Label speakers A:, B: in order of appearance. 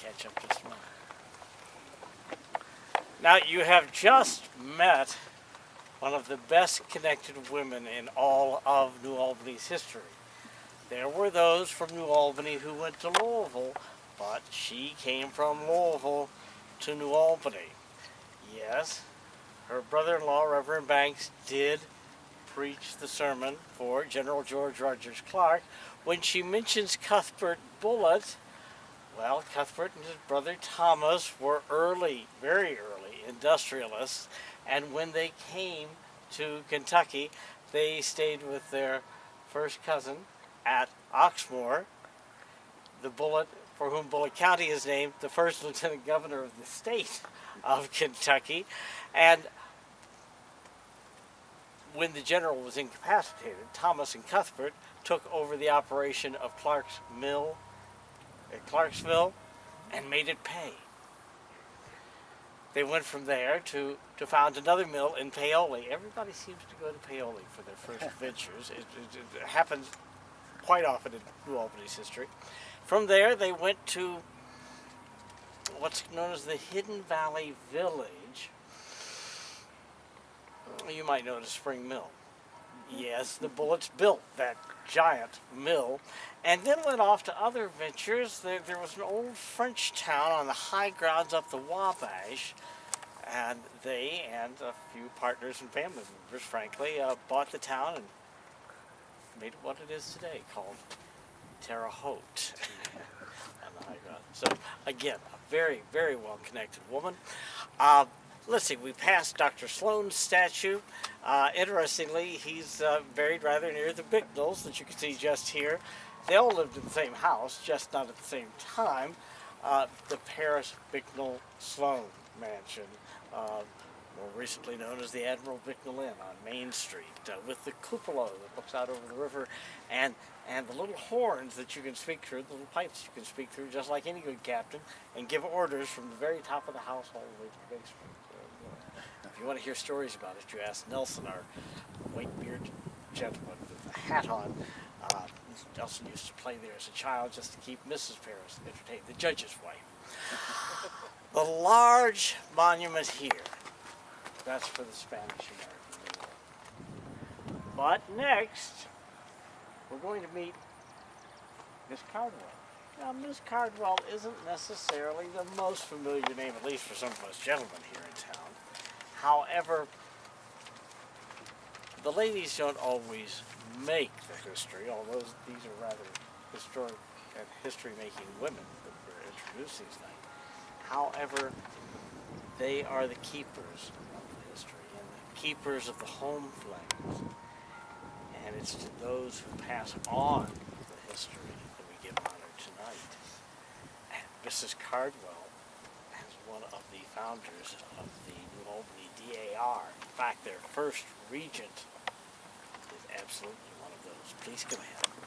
A: catch up just a moment. Now, you have just met one of the best connected women in all of New Albany's history. There were those from New Albany who went to Louisville, but she came from Louisville to New Albany. Yes, her brother-in-law, Reverend Banks, did preach the sermon for General George Rogers Clark. When she mentions Cuthbert Bullitt, well, Cuthbert and his brother Thomas were early, very early industrialists, and when they came to Kentucky, they stayed with their first cousin at Oxmoor, the Bullitt, for whom Bullitt County is named, the first lieutenant governor of the state of Kentucky. And when the general was incapacitated, Thomas and Cuthbert took over the operation of Clark's mill at Clarksville and made it pay. They went from there to found another mill in Paoli. Everybody seems to go to Paoli for their first ventures. It happens quite often in New Albany's history. From there, they went to what's known as the Hidden Valley Village. You might know it as Spring Mill. Yes, the Bullitts built that giant mill, and then went off to other ventures. There was an old French town on the high grounds up the Wabash, and they and a few partners and family members, frankly, bought the town and made it what it is today, called Terre Haute on the high ground. So, again, a very, very well-connected woman. Let's see, we passed Dr. Sloan's statue. Interestingly, he's buried rather near the Bicknells that you can see just here. They all lived in the same house, just not at the same time. The Paris Bicknell Sloan Mansion, more recently known as the Admiral Bicknell Inn on Main Street, with the cupola that looks out over the river, and the little horns that you can speak through, the little pipes you can speak through, just like any good captain, and give orders from the very top of the house all the way to the basement. If you want to hear stories about it, you ask Nelson, our white-bearded gentleman with a hat on. Nelson used to play there as a child just to keep Mrs. Paris entertained, the judge's wife. The large monument here, that's for the Spanish-American War. But next, we're going to meet Miss Cardwell. Now, Miss Cardwell isn't necessarily the most familiar name, at least for some of us gentlemen here in town. However, the ladies don't always make the history, although these are rather historic and history-making women that were introduced these nights. However, they are the keepers of the history and the keepers of the home flags. And it's to those who pass on the history that we give honor tonight. And Mrs. Cardwell is one of the founders of the New Albany DAR. In fact, their first regent is absolutely one of those. Please go ahead.